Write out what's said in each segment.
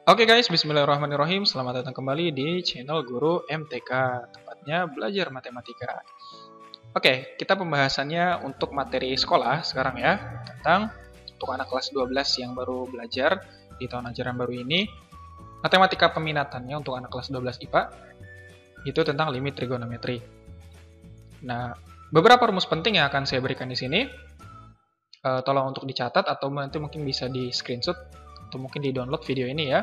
Oke guys, bismillahirrahmanirrahim. Selamat datang kembali di channel Guru MTK, tepatnya belajar matematika. Oke, kita pembahasannya untuk materi sekolah sekarang ya, tentang untuk anak kelas 12 yang baru belajar di tahun ajaran baru ini, matematika peminatannya untuk anak kelas 12 IPA, itu tentang limit trigonometri. Nah, beberapa rumus penting yang akan saya berikan di sini, tolong untuk dicatat atau nanti mungkin bisa di screenshot atau mungkin di download video ini ya.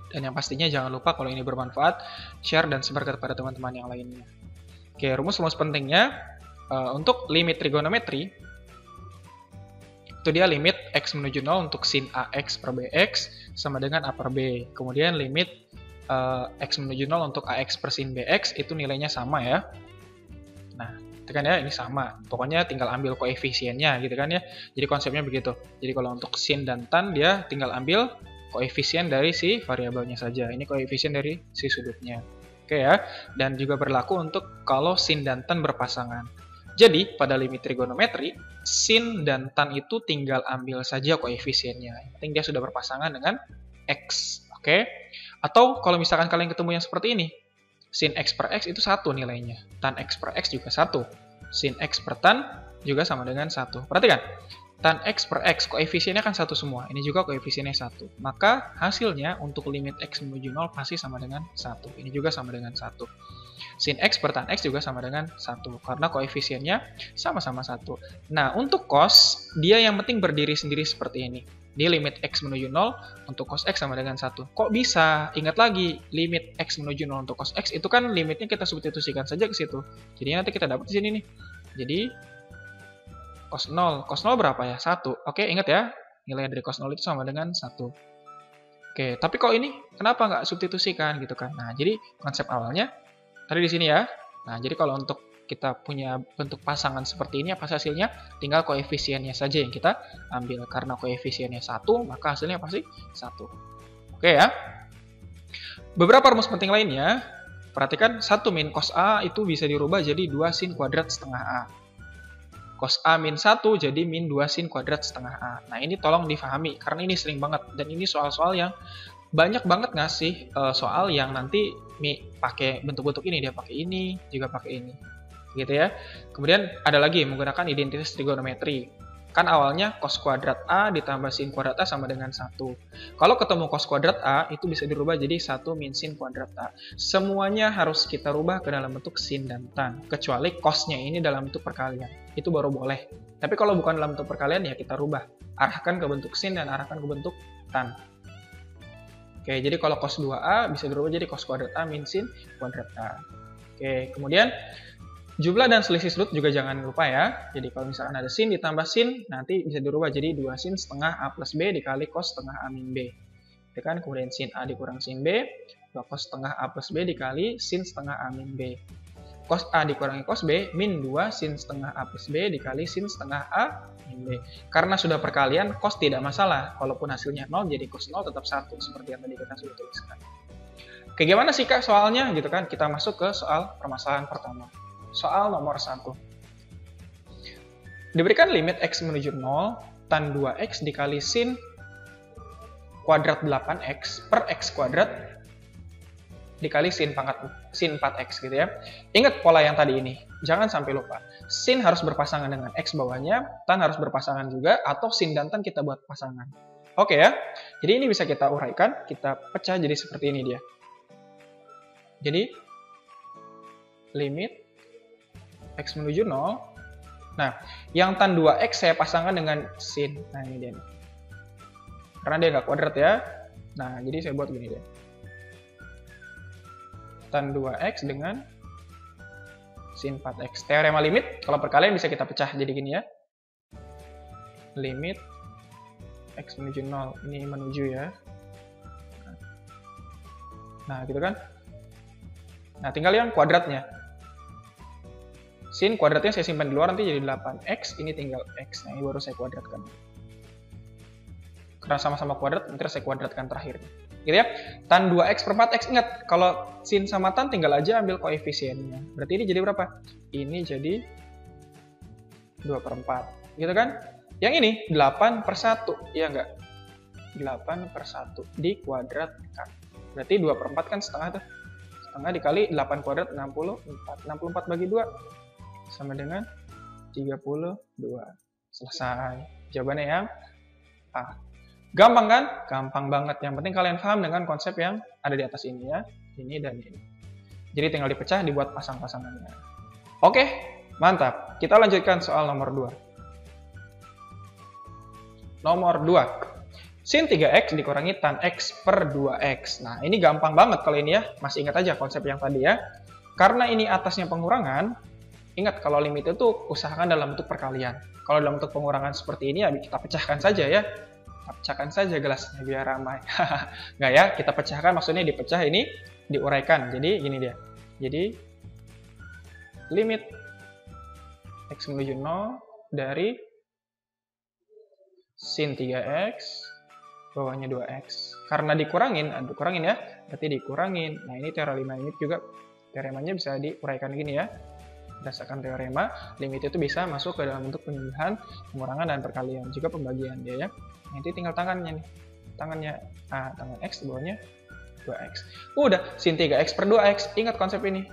Dan yang pastinya jangan lupa kalau ini bermanfaat, share dan sebar kepada teman-teman yang lainnya. Oke, rumus-rumus pentingnya untuk limit trigonometri, itu dia limit x menuju 0 untuk sin AX per BX sama dengan A per B. Kemudian limit x menuju 0 untuk AX per sin BX itu nilainya sama ya. Nah, itu kan ya, ini sama. Pokoknya tinggal ambil koefisiennya gitu kan ya. Jadi konsepnya begitu. Jadi kalau untuk sin dan tan dia tinggal ambil koefisien dari si variabelnya saja. Ini koefisien dari si sudutnya. Oke ya. Dan juga berlaku untuk kalau sin dan tan berpasangan. Jadi pada limit trigonometri, sin dan tan itu tinggal ambil saja koefisiennya. Yang penting dia sudah berpasangan dengan x. Oke. Atau kalau misalkan kalian ketemu yang seperti ini, sin x per x itu 1 nilainya. Tan x per x juga 1. Sin x per tan juga sama dengan 1. Perhatikan, tan x per x koefisiennya kan 1 semua. Ini juga koefisiennya 1. Maka hasilnya untuk limit x menuju 0 pasti sama dengan 1. Ini juga sama dengan 1. Sin x per tan x juga sama dengan 1. Karena koefisiennya sama-sama 1. Nah, untuk cos, dia yang penting berdiri sendiri seperti ini. Di limit x menuju 0 untuk cos x sama dengan 1. Kok bisa? Ingat lagi, limit x menuju 0 untuk cos x itu kan limitnya kita substitusikan saja ke situ. Jadi nanti kita dapat di sini nih. Jadi cos 0. Cos 0 berapa ya? 1. Oke, ingat ya. Nilai dari cos 0 itu sama dengan 1. Oke, tapi kok ini kenapa nggak substitusikan gitu kan? Nah, jadi konsep awalnya tadi di sini ya. Nah, jadi kalau untuk kita punya bentuk pasangan seperti ini, apa hasilnya? Tinggal koefisiennya saja yang kita ambil. Karena koefisiennya 1, maka hasilnya pasti 1. Oke ya. Beberapa rumus penting lainnya, perhatikan 1 min cos A itu bisa dirubah jadi 2 sin kuadrat setengah A. Cos A min 1 jadi min 2 sin kuadrat setengah A. Nah, ini tolong difahami, karena ini sering banget. Dan ini soal-soal yang banyak banget ngasih soal yang nanti pakai bentuk-bentuk ini. Dia pakai ini, juga pakai ini. Gitu ya. Kemudian ada lagi menggunakan identitas trigonometri. Kan awalnya cos kuadrat A ditambah sin kuadrat A sama dengan 1. Kalau ketemu cos kuadrat A itu bisa dirubah jadi 1 min sin kuadrat A. Semuanya harus kita rubah ke dalam bentuk sin dan tan. Kecuali cosnya ini dalam bentuk perkalian. Itu baru boleh. Tapi kalau bukan dalam bentuk perkalian ya kita rubah. Arahkan ke bentuk sin dan arahkan ke bentuk tan. Oke, jadi kalau cos 2A bisa dirubah jadi cos kuadrat A min sin kuadrat A. Oke, kemudian jumlah dan selisih sudut juga jangan lupa ya. Jadi kalau misalkan ada sin ditambah sin, nanti bisa dirubah jadi 2 sin setengah A plus B dikali cos setengah A min B. Itu kan, kemudian sin A dikurang sin B, 2 cos setengah A plus B dikali sin setengah A min B. Cos A dikurangi cos B, min 2 sin setengah A plus B dikali sin setengah A min B. Karena sudah perkalian, cos tidak masalah. Walaupun hasilnya 0, jadi cos 0 tetap 1, seperti yang tadi kita sudah tuliskan. Oke, gimana sih Kak soalnya? Gitu kan, kita masuk ke soal permasalahan pertama. Soal nomor 1. Diberikan limit x menuju 0, tan 2x dikali sin kuadrat 8x per x kuadrat dikali sin 4x gitu ya. Ingat pola yang tadi ini, jangan sampai lupa. Sin harus berpasangan dengan x bawahnya, tan harus berpasangan juga, atau sin dan tan kita buat pasangan. Oke ya, jadi ini bisa kita uraikan, kita pecah jadi seperti ini dia. Jadi, limit x menuju 0. Nah, yang tan 2x saya pasangkan dengan sin. Nah, ini dia. Karena dia nggak kuadrat ya. Nah, jadi saya buat gini deh. Tan 2x dengan sin 4x. Teorema limit, kalau perkalian bisa kita pecah jadi gini ya. Limit x menuju 0. Ini menuju ya. Nah, gitu kan. Nah, tinggal yang kuadratnya. Sin kuadratnya saya simpan di luar, nanti jadi 8x, ini tinggal x. Nah, ini baru saya kuadratkan. Karena sama-sama kuadrat, nanti saya kuadratkan terakhir. Gitu ya. Tan 2x per 4x, ingat, kalau sin sama tan tinggal aja ambil koefisiennya. Berarti ini jadi berapa? Ini jadi 2 per 4. Gitu kan? Yang ini 8 per 1, iya enggak? 8/1 dikuadratkan. Berarti 2/4 kan setengah tuh. Setengah dikali 8 kuadrat 64. 64 bagi 2 sama dengan 32. Selesai. Jawabannya yang A. Gampang kan? Gampang banget. Yang penting kalian paham dengan konsep yang ada di atas ini ya. Ini dan ini. Jadi tinggal dipecah, dibuat pasang-pasangannya. Oke, mantap. Kita lanjutkan soal nomor 2. Nomor 2. Sin 3x dikurangi tan x per 2x. Nah, ini gampang banget kalau ini ya. Masih ingat aja konsep yang tadi ya. Karena ini atasnya pengurangan, ingat kalau limit itu usahakan dalam bentuk perkalian. Kalau dalam bentuk pengurangan seperti ini ya kita pecahkan saja ya. Kita pecahkan saja gelasnya biar ramai. Nggak ya, kita pecahkan maksudnya dipecah ini diuraikan. Jadi gini dia. Jadi limit x menuju 0 dari sin 3x bawahnya 2x. Karena dikurangin ya, berarti dikurangin. Nah, ini teorema limit juga, teoremanya bisa diuraikan gini ya. Berdasarkan teorema, limit itu bisa masuk ke dalam bentuk penyembihan, pengurangan, dan perkalian. Juga pembagian dia ya. Nanti tinggal tangannya nih. Tangannya tangan x, bawahnya 2x. Udah, sin 3x per 2x. Ingat konsep ini.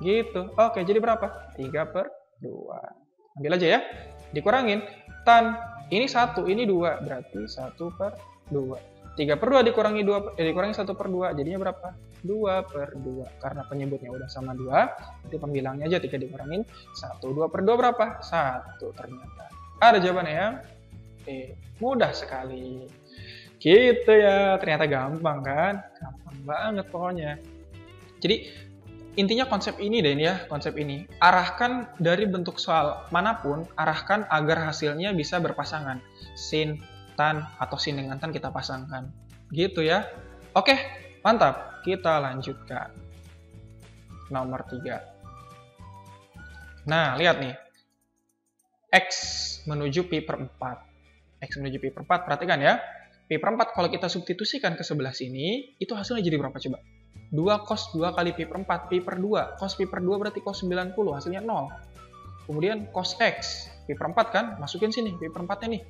Gitu. Oke, jadi berapa? 3/2. Ambil aja ya. Dikurangin. Tan, ini 1, ini 2. Berarti 1/2. 3/2 dikurangi 1/2, jadinya berapa? 2/2. Karena penyebutnya udah sama 2, berarti pembilangnya aja 3 dikurangin 1. 2/2 berapa? 1 ternyata. Ada jawabannya ya? Mudah sekali. Gitu ya, ternyata gampang kan? Gampang banget pokoknya. Jadi intinya konsep ini deh ya, konsep ini. Arahkan dari bentuk soal manapun, arahkan agar hasilnya bisa berpasangan. Sin, tan, atau sin dengan tan kita pasangkan. Gitu ya. Oke, mantap. Kita lanjutkan. Nomor 3. Nah, lihat nih. X menuju pi per 4. X menuju pi per 4, perhatikan ya. Pi per 4 kalau kita substitusikan ke sebelah sini, itu hasilnya jadi berapa coba? 2 cos 2 kali pi per 4, pi per 2. Cos pi per 2 berarti cos 90, hasilnya 0. Kemudian cos X, pi per 4 kan, masukin sini, pi per 4-nya nih.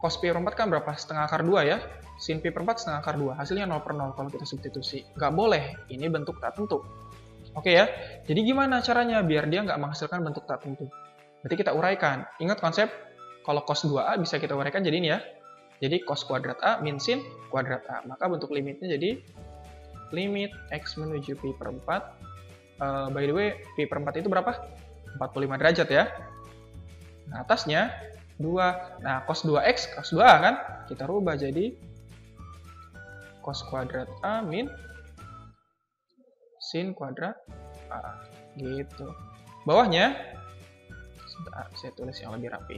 Cos pi per 4 kan berapa? Setengah akar 2 ya. Sin pi per 4 setengah akar 2. Hasilnya 0/0 kalau kita substitusi. Nggak boleh, ini bentuk tak tentu. Oke ya, jadi gimana caranya biar dia nggak menghasilkan bentuk tak tentu? Berarti kita uraikan. Ingat konsep, kalau cos 2A bisa kita uraikan jadi ini ya. Jadi cos kuadrat A min sin kuadrat A. Maka bentuk limitnya jadi limit X menuju pi per 4. By the way, pi per 4 itu berapa? 45 derajat ya. Nah, atasnya 2. Nah, cos 2x, cos 2a kan? Kita rubah jadi cos kuadrat A min sin kuadrat A. Gitu. Bawahnya, sebentar, saya tulis yang lebih rapi.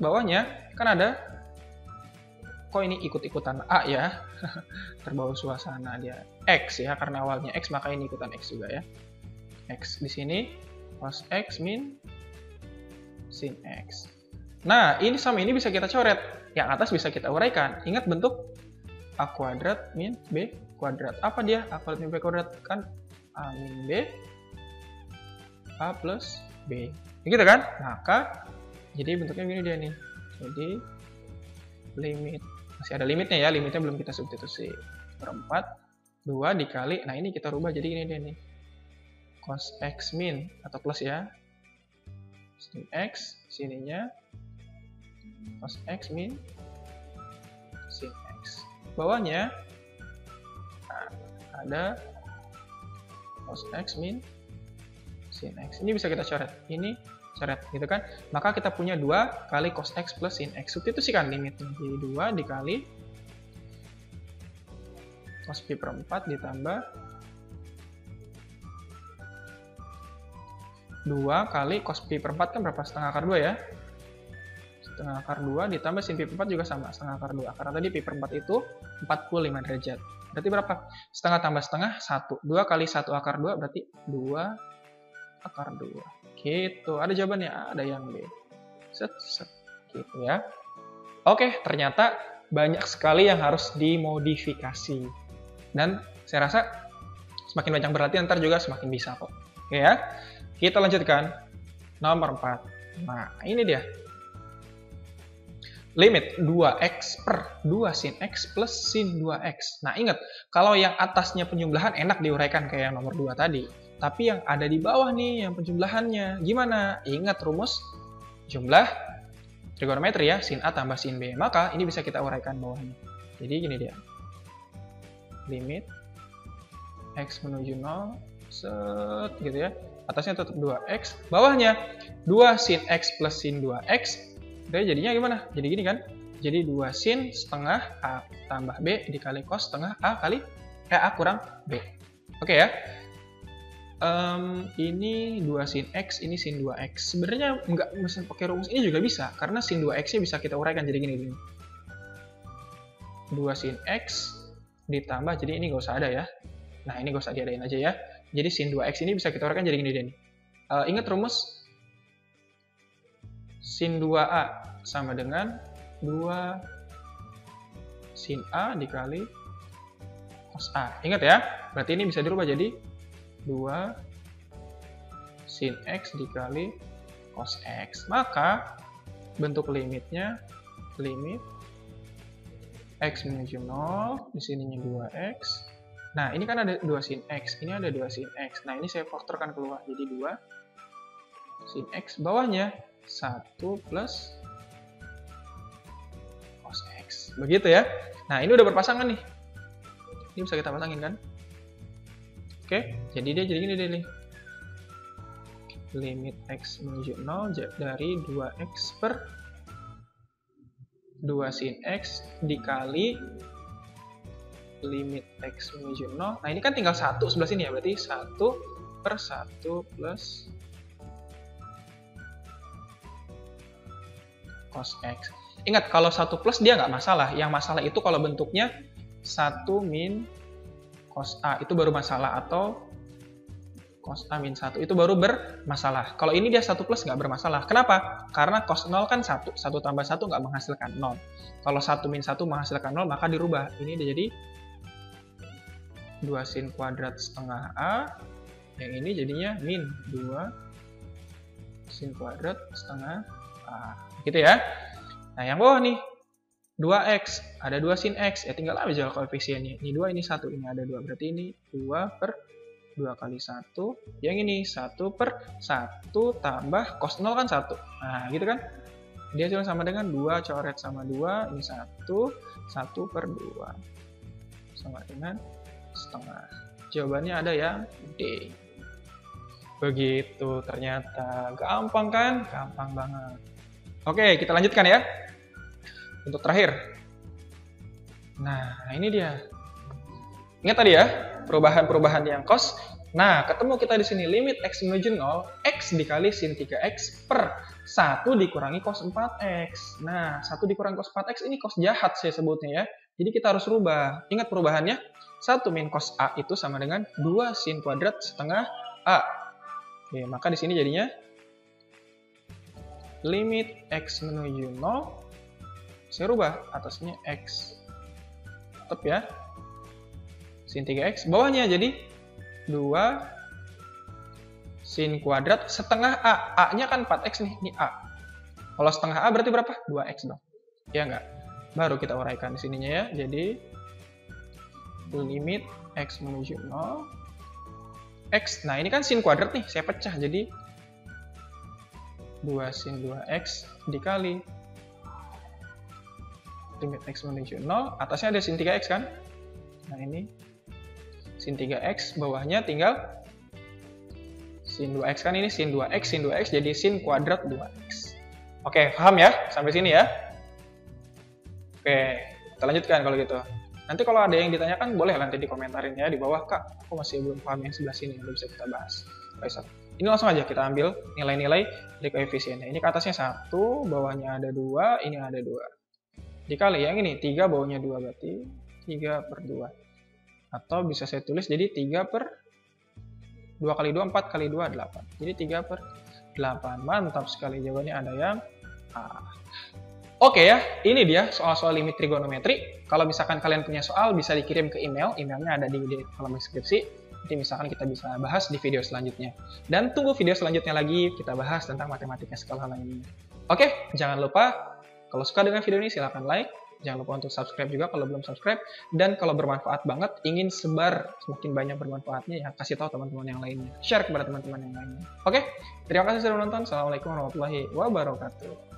Bawahnya, kan ada, kok ini ikut-ikutan A ya? Terbawa suasana dia. X ya, karena awalnya X, maka ini ikutan X juga ya. X di sini, cos X min sin X. Nah, ini sama ini bisa kita coret. Yang atas bisa kita uraikan. Ingat bentuk A kuadrat min B kuadrat. Apa dia? A kuadrat min B kuadrat kan A min B A plus B. Begitu kan? Maka, jadi bentuknya gini dia nih. Jadi, limit. Masih ada limitnya ya. Limitnya belum kita substitusi. Per 4, 2 dikali. Nah, ini kita rubah jadi gini dia nih. Cos X min atau plus ya. Sin X, sininya cos X min sin X. Bawahnya ada cos X min sin X. Ini bisa kita coret. Ini coret, gitu kan? Maka kita punya 2 kali cos X plus sin X. Substitusikan limitnya. Jadi 2 dikali cos pi per 4 ditambah 2 kali cos pi per 4 kan berapa? Setengah akar 2 ya. Setengah akar 2 ditambah sin pi per 4 juga sama, setengah akar 2. Karena tadi pi per 4 itu 45 derajat. Berarti berapa? Setengah tambah setengah, 1. 2 kali 1 akar 2 berarti 2 akar 2. Gitu. Ada jawabannya? Ada yang B. Set. Gitu ya. Oke, ternyata banyak sekali yang harus dimodifikasi. Dan saya rasa semakin banyak berlatih ntar juga semakin bisa kok. Oke ya. Kita lanjutkan nomor 4. Nah, ini dia. limit 2x per 2 sin x plus sin 2x. Nah, ingat, kalau yang atasnya penjumlahan enak diuraikan kayak yang nomor 2 tadi. Tapi yang ada di bawah nih, yang penjumlahannya, gimana? Ingat rumus jumlah trigonometri ya, sin A tambah sin B. Maka ini bisa kita uraikan bawahnya. Jadi gini dia. Limit x menuju 0, set, gitu ya. Atasnya tetap 2x, bawahnya 2 sin x plus sin 2x. Jadi jadinya gimana? Jadi gini kan? Jadi 2 sin setengah A tambah B dikali cos setengah A kali A kurang B. Oke ya. Ini 2 sin X, ini sin 2X. Sebenarnya nggak mesti pakai rumus ini juga bisa, karena sin 2X-nya bisa kita uraikan jadi gini. 2 sin X ditambah, jadi ini nggak usah ada ya. Nah, ini nggak usah diadain aja ya. Jadi sin 2X ini bisa kita uraikan jadi gini deh. Ingat rumus sin 2A sama dengan 2 sin A dikali cos A. Ingat ya, berarti ini bisa dirubah jadi 2 sin X dikali cos X. Maka bentuk limitnya, limit X menuju 0, di sininya 2X. Nah, ini kan ada 2 sin X, ini ada 2 sin X. Nah, ini saya faktorkan keluar, jadi 2 sin X, bawahnya 1 plus cos X. Begitu ya. Nah, ini udah berpasangan nih. Ini bisa kita pasangin kan? Oke, jadi dia jadi gini deh nih. Limit X menuju 0 dari 2X per 2 sin X dikali limit X menuju 0. Nah, ini kan tinggal 1 sebelah sini ya. Berarti 1 per 1 plus cos X. Ingat, kalau 1 plus dia nggak masalah. Yang masalah itu kalau bentuknya 1 min cos A. Itu baru masalah. Atau cos A min 1. Itu baru bermasalah. Kalau ini dia 1 plus nggak bermasalah. Kenapa? Karena cos 0 kan 1. 1 tambah 1 nggak menghasilkan 0. Kalau 1 min 1 menghasilkan 0, maka dirubah. Ini dia jadi 2 sin kuadrat setengah A. Yang ini jadinya min 2 sin kuadrat setengah A. Gitu ya. Nah, yang bawah nih 2x, ada 2 sin x, ya tinggal aja koefisiennya. Ini 2, ini 1, ini ada 2. Berarti ini 2 per 2 kali 1. Yang ini 1 per 1 tambah cos 0 kan 1. Nah, gitu kan. Dia hasilnya sama dengan 2 coret sama 2, ini 1, 1 per 2. Sama dengan setengah. Jawabannya ada yang D. Begitu ternyata. Gampang kan? Gampang banget. Oke, kita lanjutkan ya. Untuk terakhir. Nah, ini dia. Ingat tadi ya, perubahan-perubahan yang cos. Nah, ketemu kita di sini limit X menuju 0, X dikali sin 3X per 1 dikurangi cos 4X. Nah, 1 dikurangi cos 4X ini cos jahat saya sebutnya ya. Jadi kita harus rubah. Ingat perubahannya, 1 min cos A itu sama dengan 2 sin kuadrat setengah A. Oke, maka di sini jadinya limit X menuju 0, saya rubah atasnya X, tetap ya, sin 3X, bawahnya jadi 2 sin kuadrat setengah A, A-nya kan 4X nih, ini A. Kalau setengah A berarti berapa? 2X dong, ya enggak? Baru kita uraikan di sininya ya, jadi limit X menuju 0, X, nah ini kan sin kuadrat nih, saya pecah, jadi 2 sin 2x dikali limit x menuju 0, atasnya ada sin 3x kan? Nah ini sin 3x, bawahnya tinggal sin 2x kan, ini sin 2x jadi sin kuadrat 2x. Oke, paham ya? Sampai sini ya? Oke, kita lanjutkan kalau gitu. Nanti kalau ada yang ditanyakan, boleh nanti dikomentarin ya di bawah, Kak, aku masih belum paham yang sebelah sini, belum bisa kita bahas. Baik, ini langsung aja kita ambil nilai-nilai dari koefisiennya. Ini ke atasnya 1, bawahnya ada 2, ini ada 2. Dikali yang ini, 3 bawahnya 2, berarti 3 per 2. Atau bisa saya tulis jadi 3 per 2 kali 2, 4 kali 2, 8. Jadi 3 per 8. Mantap sekali, jawabannya ada yang A. Oke ya, ini dia soal-soal limit trigonometri. Kalau misalkan kalian punya soal, bisa dikirim ke email. Emailnya ada di kolom deskripsi. Nanti misalkan kita bisa bahas di video selanjutnya. Dan tunggu video selanjutnya lagi, kita bahas tentang matematika skala lainnya. Oke, jangan lupa Kalau suka dengan video ini silahkan like, jangan lupa untuk subscribe juga kalau belum subscribe, dan kalau bermanfaat banget, ingin sebar semakin banyak bermanfaatnya ya, kasih tahu teman-teman yang lainnya, share kepada teman-teman yang lainnya. Oke, terima kasih sudah menonton. Assalamualaikum warahmatullahi wabarakatuh.